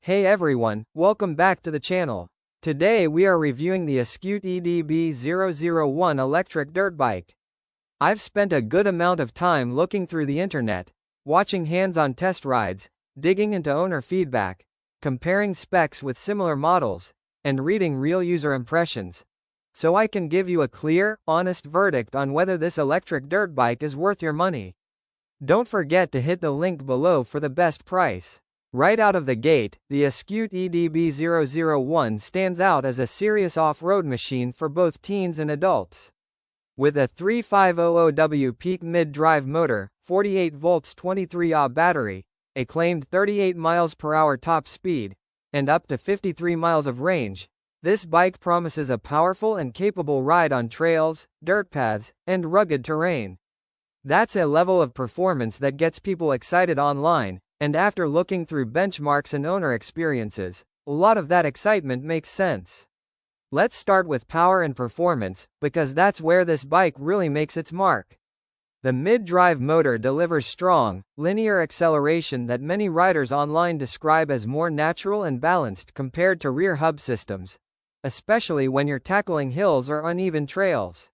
Hey everyone, welcome back to the channel. Today we are reviewing the ESKUTE EDB001 electric dirt bike. I've spent a good amount of time looking through the internet, watching hands-on test rides, digging into owner feedback, comparing specs with similar models, and reading real user impressions, so I can give you a clear, honest verdict on whether this electric dirt bike is worth your money. Don't forget to hit the link below for the best price. Right out of the gate, the ESKUTE EDB001 stands out as a serious off-road machine for both teens and adults. With a 3500W peak mid-drive motor, 48 volts 23Ah battery, a claimed 38 miles per hour top speed, and up to 53 miles of range, this bike promises a powerful and capable ride on trails, dirt paths, and rugged terrain. That's a level of performance that gets people excited online, and after looking through benchmarks and owner experiences, a lot of that excitement makes sense. Let's start with power and performance, because that's where this bike really makes its mark. The mid-drive motor delivers strong, linear acceleration that many riders online describe as more natural and balanced compared to rear hub systems, especially when you're tackling hills or uneven trails.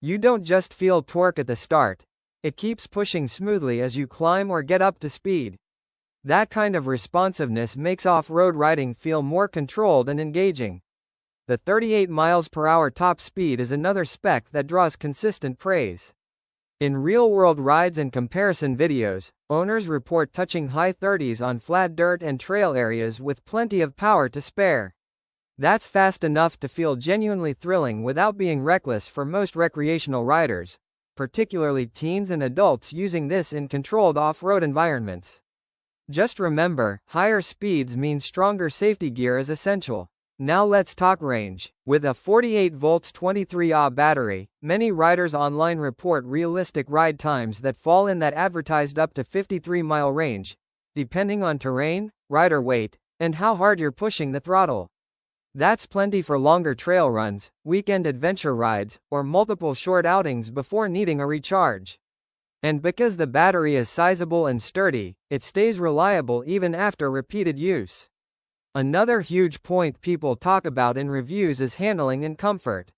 You don't just feel torque at the start, it keeps pushing smoothly as you climb or get up to speed. That kind of responsiveness makes off-road riding feel more controlled and engaging. The 38 miles per hour top speed is another spec that draws consistent praise. In real-world rides and comparison videos, owners report touching high 30s on flat dirt and trail areas with plenty of power to spare. That's fast enough to feel genuinely thrilling without being reckless for most recreational riders, particularly teens and adults using this in controlled off-road environments. Just remember, higher speeds mean stronger safety gear is essential. Now let's talk range. With a 48 volts 23Ah battery, many riders online report realistic ride times that fall in that advertised up to 53-mile range, depending on terrain, rider weight, and how hard you're pushing the throttle. That's plenty for longer trail runs, weekend adventure rides, or multiple short outings before needing a recharge. And because the battery is sizable and sturdy, it stays reliable even after repeated use. Another huge point people talk about in reviews is handling and comfort.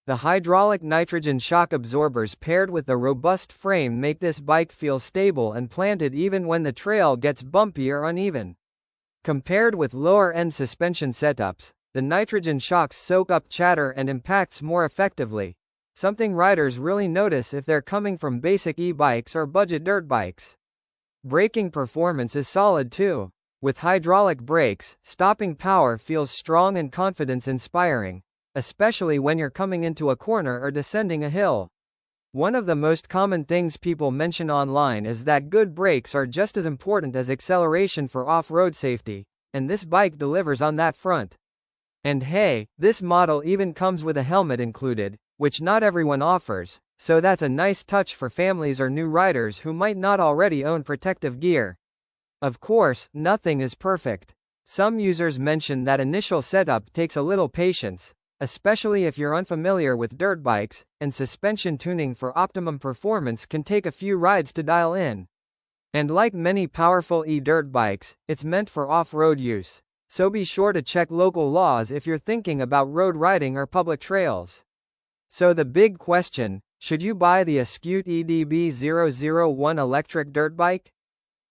The hydraulic nitrogen shock absorbers paired with the robust frame make this bike feel stable and planted even when the trail gets bumpy or uneven. Compared with lower-end suspension setups, the nitrogen shocks soak up chatter and impacts more effectively, something riders really notice if they're coming from basic e-bikes or budget dirt bikes. Braking performance is solid too. With hydraulic brakes, stopping power feels strong and confidence-inspiring, especially when you're coming into a corner or descending a hill. One of the most common things people mention online is that good brakes are just as important as acceleration for off-road safety, and this bike delivers on that front. And hey, this model even comes with a helmet included, which not everyone offers, so that's a nice touch for families or new riders who might not already own protective gear. Of course, nothing is perfect. Some users mention that initial setup takes a little patience, especially if you're unfamiliar with dirt bikes, and suspension tuning for optimum performance can take a few rides to dial in. And like many powerful e-dirt bikes, it's meant for off-road use, so be sure to check local laws if you're thinking about road riding or public trails. So the big question, should you buy the ESKUTE EDB001 electric dirt bike?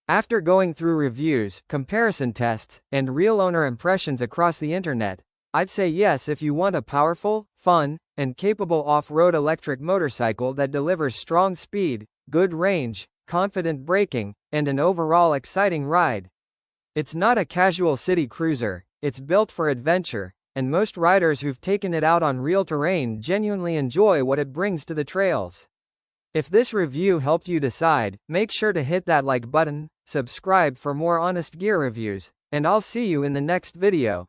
After going through reviews, comparison tests, and real owner impressions across the internet, I'd say yes if you want a powerful, fun, and capable off-road electric motorcycle that delivers strong speed, good range, confident braking, and an overall exciting ride. It's not a casual city cruiser, it's built for adventure, and most riders who've taken it out on real terrain genuinely enjoy what it brings to the trails. If this review helped you decide, make sure to hit that like button, subscribe for more honest gear reviews, and I'll see you in the next video.